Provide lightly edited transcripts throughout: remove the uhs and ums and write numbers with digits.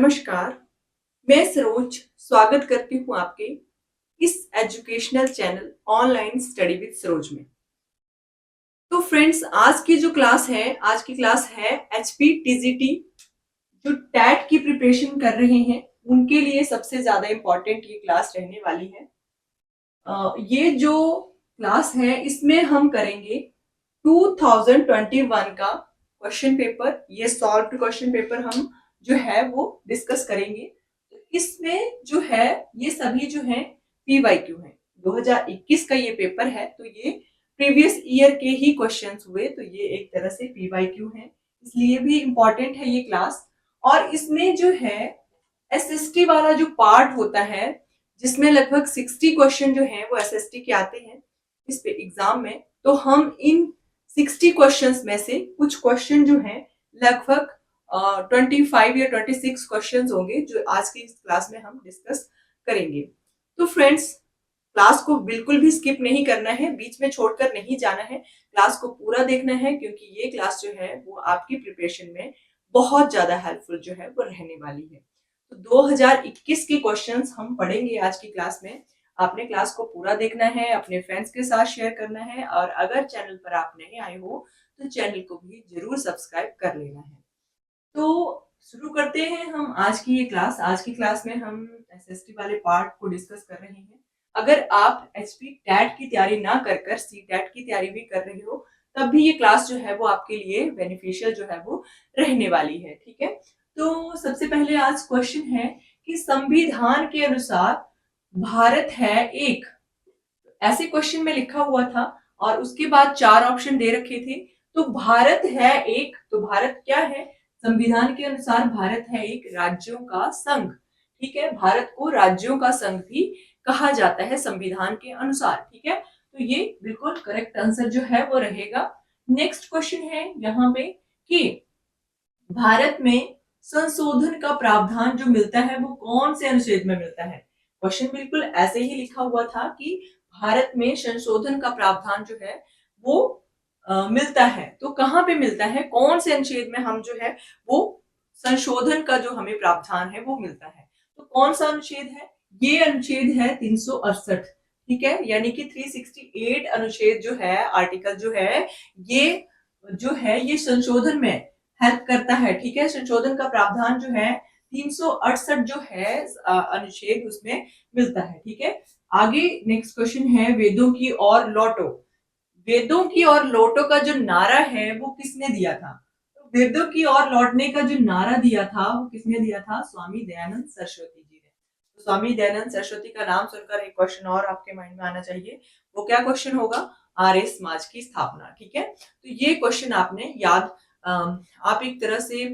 नमस्कार, मैं सरोज स्वागत करती हूँ आपके इस educational channel online study with Saroj में। तो फ्रेंड्स, आज की क्लास है एचपी टीजीटी जो टैट की प्रिपरेशन कर रहे हैं उनके लिए सबसे ज्यादा इम्पोर्टेंट ये क्लास रहने वाली है। ये जो क्लास है इसमें हम करेंगे 2021 का क्वेश्चन पेपर। ये सॉल्व्ड क्वेश्चन पेपर हम जो है वो डिस्कस करेंगे। तो इसमें जो है ये सभी जो है पीवाईक्यू है। 2021 का ये पेपर है तो ये प्रीवियस ईयर के ही क्वेश्चंस हुए, तो ये एक तरह से पीवाईक्यू है, इसलिए भी इम्पोर्टेंट है ये क्लास। और इसमें जो है एसएसटी वाला जो पार्ट होता है जिसमें लगभग 60 क्वेश्चन जो हैं वो एसएसटी के आते हैं इस पे एग्जाम में। तो हम इन 60 क्वेश्चंस में से कुछ क्वेश्चन जो हैं लगभग 25 या 26 क्वेश्चंस होंगे जो आज की इस क्लास में हम डिस्कस करेंगे। तो फ्रेंड्स, क्लास को बिल्कुल भी स्किप नहीं करना है, बीच में छोड़कर नहीं जाना है, क्लास को पूरा देखना है, क्योंकि ये क्लास जो है वो आपकी प्रिपरेशन में बहुत ज्यादा हेल्पफुल जो है वो रहने वाली है। तो 2021 के क्वेश्चंस हम पढ़ेंगे आज की क्लास में। आपने क्लास को पूरा देखना है, अपने फ्रेंड्स के साथ शेयर करना है, और अगर चैनल पर आप नहीं आए हो तो चैनल को भी जरूर सब्सक्राइब कर लेना है। तो शुरू करते हैं हम आज की ये क्लास। आज की क्लास में हम एसएसटी वाले पार्ट को डिस्कस कर रहे हैं। अगर आप एचपी टैट की तैयारी ना कर कर सी टैट की तैयारी भी कर रहे हो तब भी ये क्लास जो है वो आपके लिए बेनिफिशियल जो है वो रहने वाली है। ठीक है, तो सबसे पहले आज क्वेश्चन है कि संविधान के अनुसार भारत है एक, ऐसे क्वेश्चन में लिखा हुआ था और उसके बाद 4 ऑप्शन दे रखे थे। तो भारत है एक, तो भारत क्या है? संविधान के अनुसार भारत है एक राज्यों का संघ। ठीक है, भारत को राज्यों का संघ भी कहा जाता है संविधान के अनुसार। ठीक है, तो ये बिल्कुल करेक्ट आंसर जो है वो रहेगा। नेक्स्ट क्वेश्चन है यहाँ पे कि भारत में संशोधन का प्रावधान जो मिलता है वो कौन से अनुच्छेद में मिलता है? क्वेश्चन बिल्कुल ऐसे ही लिखा हुआ था कि भारत में संशोधन का प्रावधान जो है वो मिलता है। तो कहाँ पे मिलता है, कौन से अनुच्छेद में हम जो है वो संशोधन का जो हमें प्रावधान है वो मिलता है? तो कौन सा अनुच्छेद है? ये अनुच्छेद है 368। ठीक है, यानी कि 368 अनुच्छेद जो है, आर्टिकल जो है, ये संशोधन में हेल्प करता है। ठीक है, संशोधन का प्रावधान जो है 368 जो है अनुच्छेद उसमें मिलता है। ठीक है, आगे नेक्स्ट क्वेश्चन है वेदों की ओर लौटो। वेदों की ओर लौटो का जो नारा है वो किसने दिया था? तो वेदों की ओर लौटने का जो नारा दिया था वो किसने दिया था? स्वामी दयानंद सरस्वती जी ने। तो स्वामी दयानंद सरस्वती का नाम सुनकर एक क्वेश्चन और आपके माइंड में आना चाहिए। वो क्या क्वेश्चन होगा? आर्य समाज की स्थापना। ठीक है, तो ये क्वेश्चन आपने याद, आप एक तरह से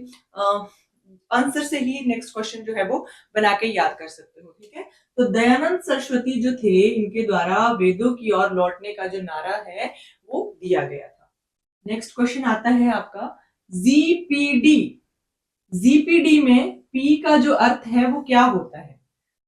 आंसर से ही नेक्स्ट क्वेश्चन जो है वो बना के याद कर सकते हो। ठीक है, तो दयानंद सरस्वती जो थे इनके द्वारा वेदों की ओर लौटने का जो नारा है वो दिया गया था। नेक्स्ट क्वेश्चन आता है आपका जीपीडी। जीपीडी में पी का जो अर्थ है वो क्या होता है?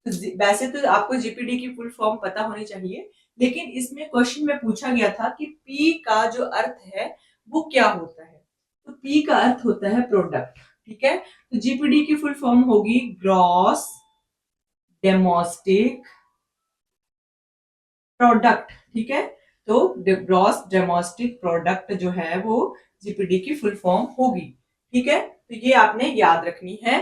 तो वैसे तो आपको जीपीडी की फुल फॉर्म पता होनी चाहिए, लेकिन इसमें क्वेश्चन में पूछा गया था कि पी का जो अर्थ है वो क्या होता है? तो पी का अर्थ होता है प्रोडक्ट। ठीक है, तो जीपीडी की फुल फॉर्म होगी ग्रॉस डेमोस्टिक प्रोडक्ट। ठीक है, तो ग्रॉस डेमोस्टिक प्रोडक्ट जो है वो जीपीडी की फुल फॉर्म होगी। ठीक है, तो ये आपने याद रखनी है।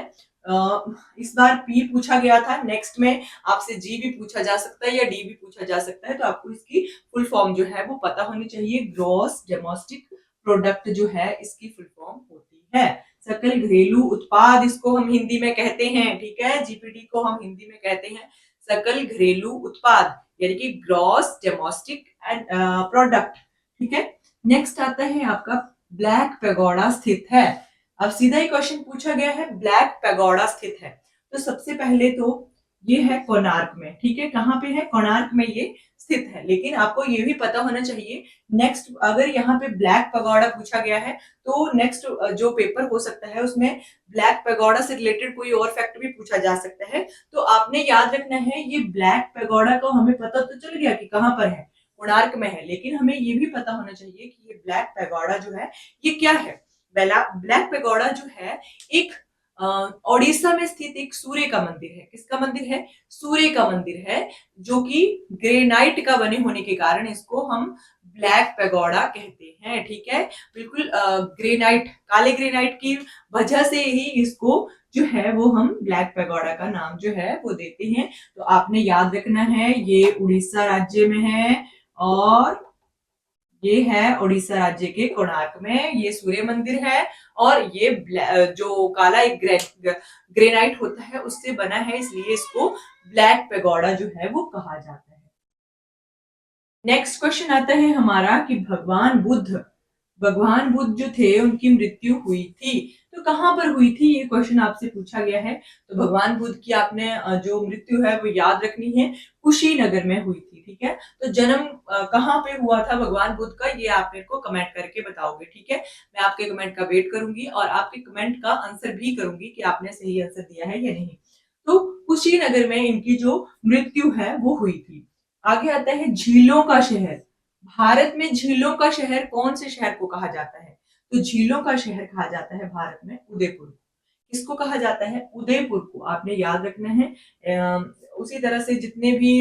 इस बार पी पूछा गया था, नेक्स्ट में आपसे जी भी पूछा जा सकता है या डी भी पूछा जा सकता है, तो आपको इसकी फुल फॉर्म जो है वो पता होनी चाहिए। ग्रॉस डेमोस्टिक प्रोडक्ट जो है इसकी फुल फॉर्म होती है सकल घरेलू उत्पाद, इसको हम हिंदी में कहते हैं। ठीक है, जीपीडी को हम हिंदी में कहते हैं सकल घरेलू उत्पाद, यानी कि ग्रॉस डेमोस्टिक एंड प्रोडक्ट। ठीक है, नेक्स्ट आता है आपका ब्लैक पैगोडा स्थित है। अब सीधा ही क्वेश्चन पूछा गया है ब्लैक पैगोडा स्थित है, तो सबसे पहले तो ये है कोणार्क में। ठीक है, कहाँ पे है? कोणार्क में ये स्थित है। लेकिन आपको ये भी पता होना चाहिए, नेक्स्ट अगर यहाँ पे ब्लैक पैगोडा पूछा गया है तो नेक्स्ट जो पेपर हो सकता है उसमें ब्लैक पैगोडा से रिलेटेड कोई और फैक्ट भी पूछा जा सकता है। तो आपने याद रखना है ये ब्लैक पैगोडा को हमें पता तो चल गया कि कहाँ पर है, कोणार्क में है, लेकिन हमें ये भी पता होना चाहिए कि ये ब्लैक पैगोडा जो है ये क्या है। ब्लैक पैगोडा जो है एक ओडिशा में स्थित एक सूर्य का मंदिर है। किसका मंदिर है? सूर्य का मंदिर है, जो कि ग्रेनाइट का बने होने के कारण इसको हम ब्लैक पैगोडा कहते हैं। ठीक है, बिल्कुल ग्रेनाइट, काले ग्रेनाइट की वजह से ही इसको जो है वो हम ब्लैक पैगोडा का नाम जो है वो देते हैं। तो आपने याद रखना है, ये उड़ीसा राज्य में है और ये है उड़ीसा राज्य के कोणार्क में ये सूर्य मंदिर है। और ये जो काला एक ग्रेनाइट होता है उससे बना है, इसलिए इसको ब्लैक पैगोडा जो है वो कहा जाता है। नेक्स्ट क्वेश्चन आता है हमारा कि भगवान बुद्ध जो थे उनकी मृत्यु हुई थी, तो कहां पर हुई थी, ये क्वेश्चन आपसे पूछा गया है। तो भगवान बुद्ध की आपने जो मृत्यु है वो याद रखनी है, कुशीनगर में हुई थी। ठीक है, तो जन्म कहां पे हुआ था भगवान बुद्ध का, ये आप मेरे को कमेंट करके बताओगे। ठीक है, मैं आपके कमेंट का वेट करूंगी और आपके कमेंट का आंसर भी करूंगी कि आपने सही आंसर दिया है या नहीं। तो कुशीनगर में इनकी जो मृत्यु है वो हुई थी। आगे आता है झीलों का शहर। भारत में झीलों का शहर कौन से शहर को कहा जाता है? तो झीलों का शहर कहा जाता है भारत में उदयपुर। किसको कहा जाता है? उदयपुर को आपने याद रखना है। उसी तरह से जितने भी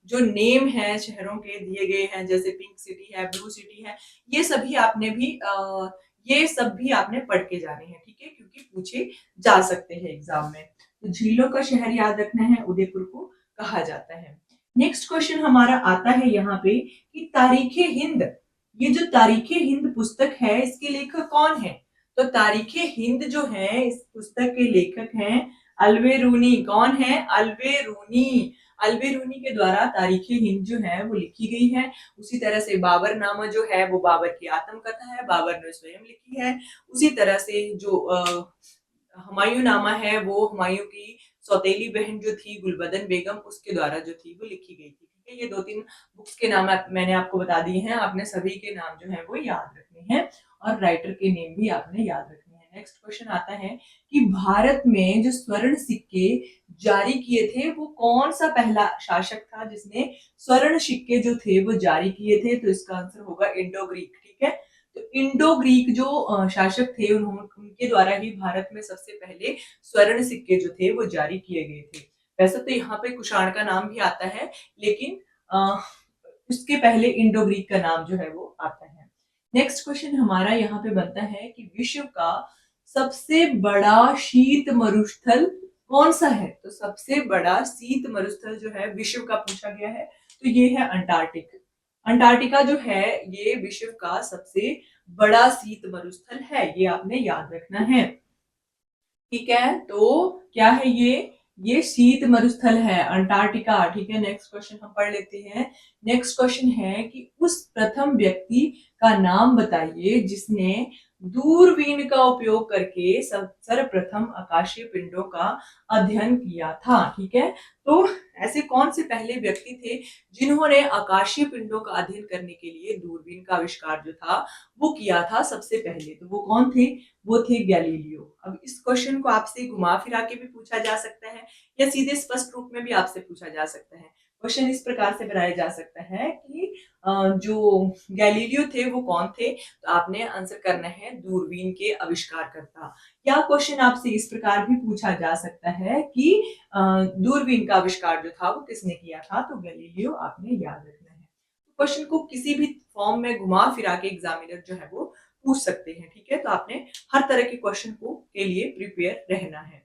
जो नेम है शहरों के दिए गए हैं, जैसे पिंक सिटी है, ब्लू सिटी है, ये सभी आपने भी ये सब भी आपने पढ़ के जाने हैं। ठीक है, क्योंकि पूछे जा सकते हैं एग्जाम में। तो झीलों का शहर याद रखना है, उदयपुर को कहा जाता है। नेक्स्ट क्वेश्चन हमारा आता है यहाँ पे कि तारीखे हिंद, ये जो तारीखे हिंद पुस्तक है इसके लेखक कौन है? तो तारीखे हिंद जो है इस पुस्तक के लेखक हैं अल्बेरूनी। कौन है? अल्बेरूनी। अल्बेरूनी के द्वारा तारीखे हिंद जो है वो लिखी गई है। उसी तरह से बाबरनामा जो है वो बाबर की आत्मकथा है, बाबर ने स्वयं लिखी है। उसी तरह से जो हुमायूं नामा है वो हुमायूं की सौतेली बहन जो थी गुलबदन बेगम, उसके द्वारा जो थी वो लिखी गई थी। ठीक है, ये 2-3 बुक्स के नाम मैंने आपको बता दिए हैं, आपने सभी के नाम जो है वो याद रखने हैं और राइटर के नेम भी आपने याद रखने हैं। नेक्स्ट क्वेश्चन आता है कि भारत में जो स्वर्ण सिक्के जारी किए थे वो कौन सा पहला शासक था जिसने स्वर्ण सिक्के जो थे वो जारी किए थे? तो इसका आंसर होगा इंडो ग्रीक। ठीक है, तो इंडो ग्रीक जो शासक थे उनके द्वारा ही भारत में सबसे पहले स्वर्ण सिक्के जो थे वो जारी किए गए थे। वैसे तो यहाँ पे कुषाण का नाम भी आता है, लेकिन उसके पहले इंडो ग्रीक का नाम जो है वो आता है। नेक्स्ट क्वेश्चन हमारा यहाँ पे बनता है कि विश्व का सबसे बड़ा शीत मरुस्थल कौन सा है? तो सबसे बड़ा शीत मरुस्थल जो है विश्व का पूछा गया है, तो ये है अंटार्कटिक। अंटार्कटिका जो है ये विश्व का सबसे बड़ा शीत मरुस्थल है, ये आपने याद रखना है। ठीक है, तो क्या है ये शीत मरुस्थल है अंटार्कटिका। ठीक है, नेक्स्ट क्वेश्चन हम पढ़ लेते हैं। नेक्स्ट क्वेश्चन है कि उस प्रथम व्यक्ति का नाम बताइए जिसने दूरबीन का उपयोग करके सर्वप्रथम आकाशीय पिंडों का अध्ययन किया था। ठीक है, तो ऐसे कौन से पहले व्यक्ति थे जिन्होंने आकाशीय पिंडों का अध्ययन करने के लिए दूरबीन का आविष्कार जो था वो किया था सबसे पहले? तो वो कौन थे? वो थे गैलीलियो। अब इस क्वेश्चन को आपसे घुमा फिरा के भी पूछा जा सकता है या सीधे स्पष्ट रूप में भी आपसे पूछा जा सकता है। क्वेश्चन इस प्रकार से बनाया जा सकता है कि जो गैलीलियो थे वो कौन थे? तो आपने आंसर करना है दूरबीन के आविष्कारकर्ता। या क्वेश्चन आपसे इस प्रकार भी पूछा जा सकता है कि दूरबीन का आविष्कार जो था वो किसने किया था? तो गैलीलियो आपने याद रखना है। क्वेश्चन को किसी भी फॉर्म में घुमा फिरा के एग्जामिनर जो है वो पूछ सकते हैं। ठीक है, तो आपने हर तरह के क्वेश्चन को के लिए प्रिपेयर रहना है।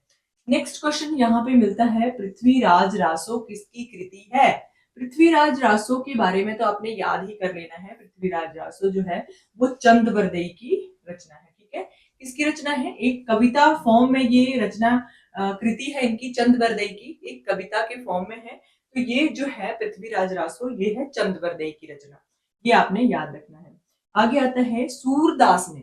नेक्स्ट क्वेश्चन यहाँ पे मिलता है पृथ्वीराज रासो किसकी कृति है? पृथ्वीराज रासो के बारे में तो आपने याद ही कर लेना है। पृथ्वीराज रासो जो है वो चंद्रवरदेई की रचना है। ठीक है, किसकी रचना है? एक कविता फॉर्म में ये रचना कृति है इनकी, चंद्रवरदेई की एक कविता के फॉर्म में है। तो ये जो है पृथ्वीराज रासो ये है चंद्रवरदेई की रचना, ये आपने याद रखना है। आगे आता है सूरदास ने,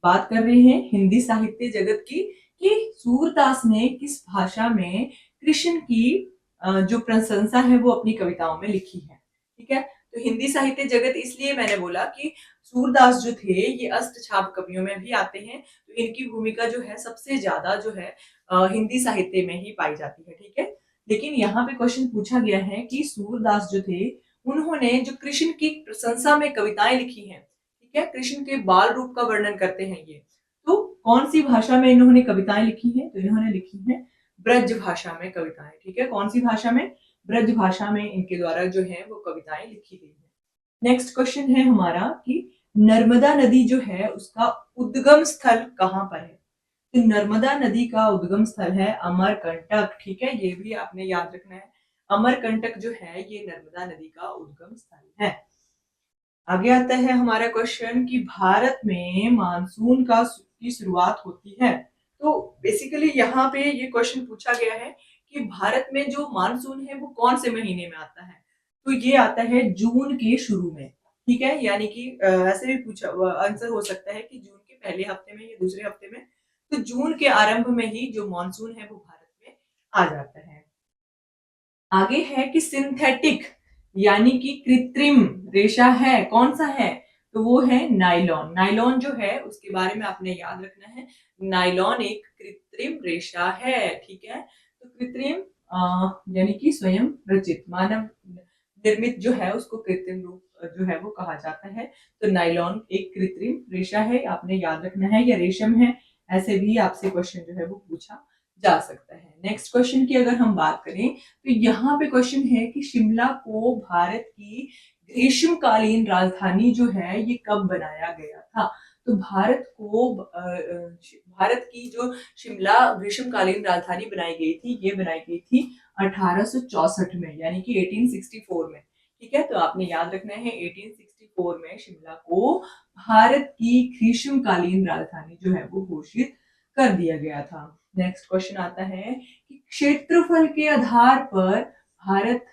बात कर रहे हैं हिंदी साहित्य जगत की, कि सूरदास ने किस भाषा में कृष्ण की जो प्रशंसा है वो अपनी कविताओं में लिखी है। ठीक है, तो हिंदी साहित्य जगत इसलिए मैंने बोला कि सूरदास जो थे ये अष्टछाप कवियों में भी आते हैं, तो इनकी भूमिका जो है सबसे ज्यादा जो है हिंदी साहित्य में ही पाई जाती है। ठीक है, लेकिन यहाँ पे क्वेश्चन पूछा गया है कि सूरदास जो थे उन्होंने जो कृष्ण की प्रशंसा में कविताएं लिखी हैं, ठीक है, कृष्ण के बाल रूप का वर्णन करते हैं ये, तो कौन सी भाषा में इन्होंने कविताएं लिखी हैं? तो इन्होंने लिखी हैं ब्रज भाषा में कविताएं। ठीक है, कौन सी भाषा में? ब्रज भाषा में इनके द्वारा जो है वो कविताएं लिखी गई है। नेक्स्ट क्वेश्चन है हमारा कि नर्मदा नदी जो है उसका उद्गम स्थल कहाँ पर है? तो नर्मदा नदी का उद्गम स्थल है अमरकंटक। ठीक है, ये भी आपने याद रखना है। अमरकंटक जो है ये नर्मदा नदी का उद्गम स्थल है। आगे आता है हमारा क्वेश्चन कि भारत में मानसून की शुरुआत होती है। तो बेसिकली यहाँ पे ये क्वेश्चन पूछा गया है कि भारत में जो मानसून है वो कौन से महीने में आता है? तो ये आता है जून के शुरू में। ठीक है, यानी कि ऐसे भी पूछा आंसर हो सकता है कि जून के पहले हफ्ते में या दूसरे हफ्ते में। तो जून के आरंभ में ही जो मानसून है वो भारत में आ जाता है। आगे है कि सिंथेटिक यानी कि कृत्रिम रेशा है, कौन सा है? तो वो है नायलॉन। नायलॉन जो है उसके बारे में आपने याद रखना है। नायलॉन एक कृत्रिम रेशा है। ठीक है, तो कृत्रिम यानी कि स्वयं रचित, मानव निर्मित जो है उसको कृत्रिम रूप जो है वो कहा जाता है। तो नायलॉन एक कृत्रिम रेशा है, आपने याद रखना है, या रेशम है, ऐसे भी आपसे क्वेश्चन जो है वो पूछा जा सकता है। नेक्स्ट क्वेश्चन की अगर हम बात करें तो यहाँ पे क्वेश्चन है कि शिमला को भारत की ग्रीष्मकालीन राजधानी जो है ये कब बनाया गया था? तो भारत की जो शिमला ग्रीष्मकालीन राजधानी बनाई गई थी ये बनाई गई थी 1864 में, यानी कि 1864 में। ठीक है, तो आपने याद रखना है 1864 में शिमला को भारत की ग्रीष्मकालीन राजधानी जो है वो घोषित कर दिया गया था। नेक्स्ट क्वेश्चन आता है कि क्षेत्रफल के आधार पर भारत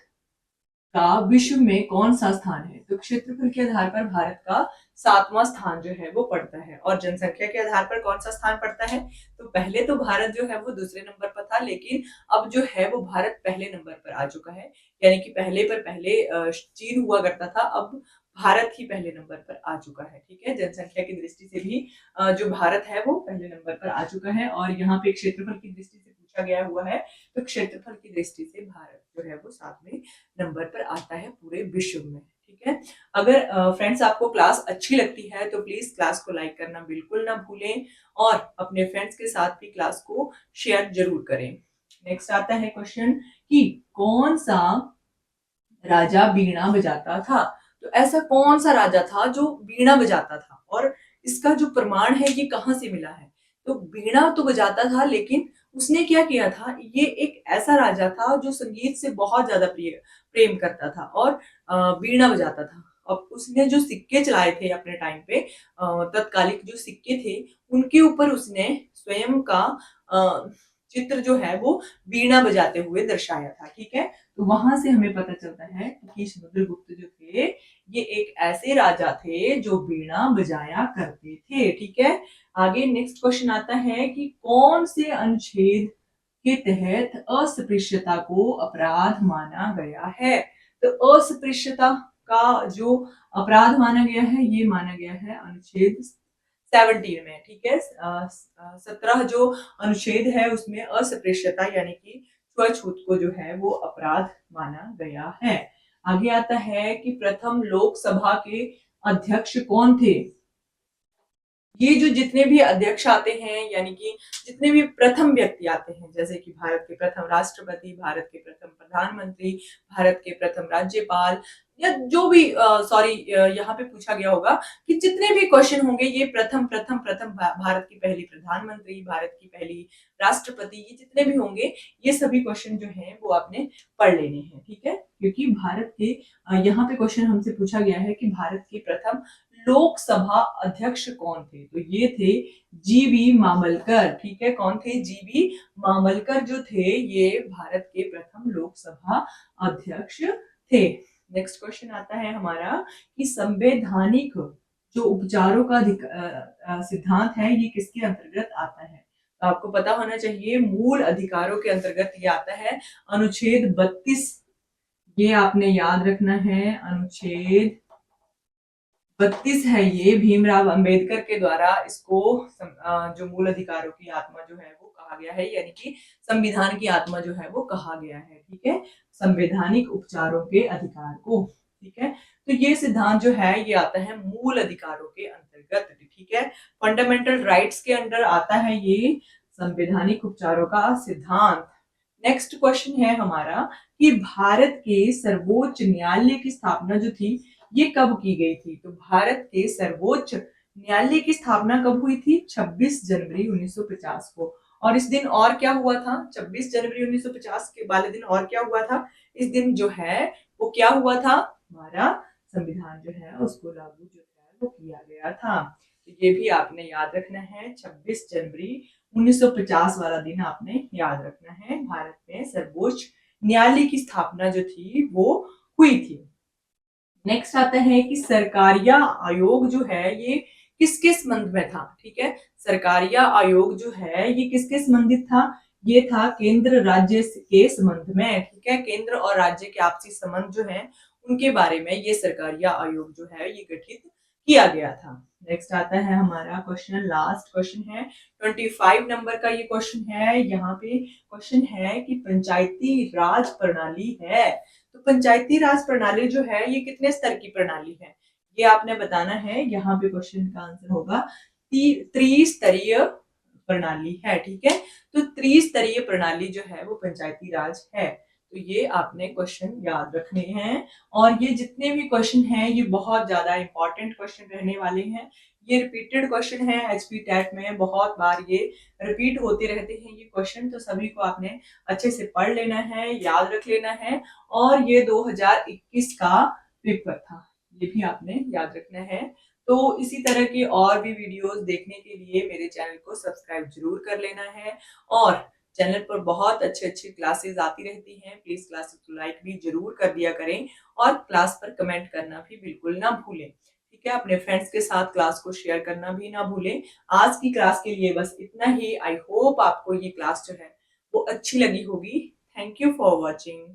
का विश्व में कौन सा स्थान है? तो क्षेत्रफल के आधार पर भारत का 7वां स्थान जो है वो पड़ता है। और जनसंख्या के आधार पर कौन सा स्थान पड़ता है? तो पहले तो भारत जो है वो दूसरे नंबर पर था, लेकिन अब जो है वो भारत पहले नंबर पर आ चुका है। यानी कि पहले चीन हुआ करता था, अब भारत ही पहले नंबर पर आ चुका है। ठीक है, जनसंख्या की दृष्टि से भी जो भारत है वो पहले नंबर पर आ चुका है। और यहाँ पे क्षेत्रफल की दृष्टि से पूछा गया हुआ है, तो क्षेत्रफल की दृष्टि से भारत जो है वो 7वें नंबर पर आता है पूरे विश्व में। ठीक है, अगर फ्रेंड्स आपको क्लास अच्छी लगती है तो प्लीज क्लास को लाइक करना बिल्कुल ना भूलें और अपने फ्रेंड्स के साथ भी क्लास को शेयर जरूर करें। नेक्स्ट आता है क्वेश्चन कि कौन सा राजा बीणा बजाता था? तो ऐसा कौन सा राजा था जो बीणा बजाता था, और इसका जो प्रमाण है ये कहाँ से मिला है? तो बीणा तो बजाता था, लेकिन उसने क्या किया था, ये एक ऐसा राजा था जो संगीत से बहुत ज्यादा प्रेम करता था और बीणा बजाता था। अब उसने जो सिक्के चलाए थे अपने टाइम पे, तत्कालिक जो सिक्के थे उनके ऊपर उसने स्वयं का चित्र जो है वो बीणा बजाते हुए दर्शाया था। ठीक है, तो वहां से हमें पता चलता है कि समुद्रगुप्त जो थे ये एक ऐसे राजा थे जो बीणा बजाया करते थे। ठीक है, आगे नेक्स्ट क्वेश्चन आता है कि कौन से अनुच्छेद के तहत अस्पृश्यता को अपराध माना गया है? तो अस्पृश्यता का जो अपराध माना गया है ये माना गया है अनुच्छेद 17 में। ठीक है, 17 जो अनुच्छेद है उसमें अस्पृश्यता यानी कि छुआछूत को जो है वो अपराध माना गया है। आगे आता है कि प्रथम लोकसभा के अध्यक्ष कौन थे? ये जो जितने भी अध्यक्ष आते हैं, यानी कि जितने भी प्रथम व्यक्ति आते हैं, जैसे कि भारत के प्रथम राष्ट्रपति, भारत के प्रथम प्रधानमंत्री, भारत के प्रथम राज्यपाल, या जो भी यहाँ पे पूछा गया होगा कि जितने भी क्वेश्चन होंगे ये प्रथम प्रथम प्रथम भारत की पहली प्रधानमंत्री, भारत की पहली राष्ट्रपति, ये जितने भी होंगे ये सभी क्वेश्चन जो हैं वो आपने पढ़ लेने हैं। ठीक है, क्योंकि भारत के यहाँ पे क्वेश्चन हमसे पूछा गया है कि भारत के प्रथम लोकसभा अध्यक्ष कौन थे? तो ये थे जीवी मामलकर। ठीक है, कौन थे? जीवी मामलकर जो थे ये भारत के प्रथम लोकसभा अध्यक्ष थे। नेक्स्ट क्वेश्चन आता है हमारा कि संवैधानिक जो उपचारों का सिद्धांत है ये किसके अंतर्गत आता है? तो आपको पता होना चाहिए मूल अधिकारों के अंतर्गत ये आता है अनुच्छेद 32। ये आपने याद रखना है, अनुच्छेद 32 है ये, भीमराव अंबेडकर के द्वारा इसको जो मूल अधिकारों की आत्मा जो है वो कहा गया है, यानी कि संविधान की आत्मा जो है वो कहा गया है। ठीक है, संवैधानिक उपचारों के अधिकार को। ठीक है। तो ये सिद्धांत जो है ये आता है मूल अधिकारों के अंतर्गत, ठीक है। फंडामेंटल राइट्स के अंडर आता है ये संवैधानिक उपचारों का सिद्धांत। नेक्स्ट क्वेश्चन है हमारा कि भारत के सर्वोच्च न्यायालय की स्थापना जो थी ये कब की गई थी। तो भारत के सर्वोच्च न्यायालय की स्थापना कब हुई थी? 26 जनवरी 1950 को। और इस दिन और क्या हुआ था? 26 जनवरी 1950 के वाले दिन और क्या हुआ था? इस दिन जो है वो क्या हुआ था? हमारा संविधान जो है उसको लागू जो है वो किया गया था। तो ये भी आपने याद रखना है, 26 जनवरी 1950 वाला दिन आपने याद रखना है। भारत में सर्वोच्च न्यायालय की स्थापना जो थी वो हुई थी। नेक्स्ट आता है कि सरकारिया आयोग जो है ये किसके संबंध में था, ठीक है। सरकारिया आयोग जो है ये किसके संबंधित था? ये था केंद्र राज्य के संबंध में, ठीक है। केंद्र और राज्य के आपसी संबंध जो है उनके बारे में ये सरकारिया आयोग जो है ये गठित किया गया था। नेक्स्ट आता है हमारा क्वेश्चन, लास्ट क्वेश्चन है 25 नंबर का ये क्वेश्चन है। यहाँ पे क्वेश्चन है कि पंचायती राज प्रणाली है, तो पंचायती राज प्रणाली जो है ये कितने स्तर की प्रणाली है ये आपने बताना है। यहाँ पे क्वेश्चन का आंसर होगा त्रिस्तरीय प्रणाली है, ठीक है। तो त्रिस्तरीय प्रणाली जो है वो पंचायती राज है। तो ये आपने क्वेश्चन याद रखने हैं। और ये जितने भी क्वेश्चन हैं ये बहुत ज्यादा इंपॉर्टेंट क्वेश्चन रहने वाले हैं। ये रिपीटेड क्वेश्चन है, एचपी टेट में बहुत बार ये रिपीट होते रहते हैं ये क्वेश्चन। तो सभी को आपने अच्छे से पढ़ लेना है, याद रख लेना है। और ये 2021 का पेपर था, ये भी आपने याद रखना है। तो इसी तरह के और भी वीडियोस देखने के लिए मेरे चैनल को सब्सक्राइब जरूर कर लेना है। और चैनल पर बहुत अच्छे अच्छे क्लासेस आती रहती हैं, प्लीज क्लासेस को लाइक भी जरूर कर दिया करें और क्लास पर कमेंट करना भी बिल्कुल ना भूलें, ठीक है। अपने फ्रेंड्स के साथ क्लास को शेयर करना भी ना भूलें। आज की क्लास के लिए बस इतना ही। आई होप आपको ये क्लास जो है वो अच्छी लगी होगी। Thank you for watching.